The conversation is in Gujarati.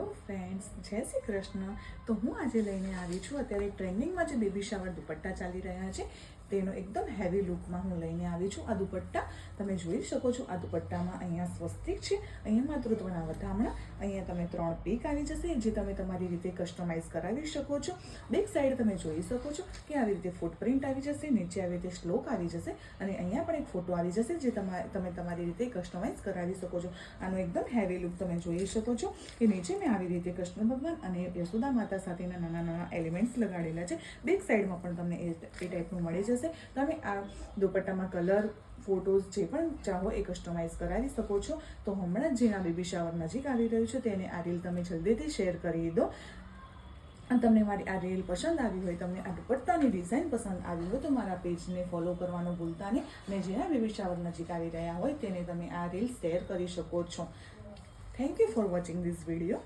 હેલો ફ્રેન્ડ્સ, જય શ્રી કૃષ્ણ. તો હું આજે લઈને આવી છું અત્યારે ટ્રેન્ડિંગમાં જે બેબી શાવર દુપટ્ટા ચાલી રહ્યા છે તેનો એકદમ હેવી લુકમાં હું લઈને આવી છું. આ દુપટ્ટા તમે જોઈ શકો છો. આ દુપટ્ટામાં અહીંયા સ્વસ્તિક છે, અહીંયા માતૃત્વના વધામણા, અહીંયા તમે 3 પીક આવી જશે જે તમે તમારી રીતે કસ્ટમાઇઝ કરાવી શકો છો. બેક સાઈડ તમે જોઈ શકો છો કે આવી રીતે ફૂટપ્રિન્ટ આવી જશે, નીચે આવી રીતે શ્લોક આવી જશે અને અહીંયા પણ એક ફોટો આવી જશે જે તમે તમારી રીતે કસ્ટમાઇઝ કરાવી શકો છો. આનો એકદમ હેવી લુક તમે જોઈ શકો છો કે નીચે મેં આવી રીતે કૃષ્ણ ભગવાન અને યશોદા માતા સાથેના નાના નાના એલિમેન્ટ્સ લગાડેલા છે. બેક સાઈડમાં પણ તમને એ ટાઈપનું મળી જશે. તમે આ દુપટ્ટામાં કલર, ફોટોઝ જે પણ ચાહો એ કસ્ટમાઇઝ કરાવી શકો છો. તો હમણાં જ જેના બેબી શાવર નજીક આવી રહ્યું છે તેને આ રીલ તમે જલ્દીથી શેર કરી દો. અને તમને મારી આ રીલ પસંદ આવી હોય, તમને આ દુપટ્ટાની ડિઝાઇન પસંદ આવી હોય તો મારા પેજને ફોલો કરવાનું ભૂલતા નહીં. અને જેના બેબી શાવર નજીક આવી રહ્યા હોય તેને તમે આ રીલ શેર કરી શકો છો. Thank you for watching this video.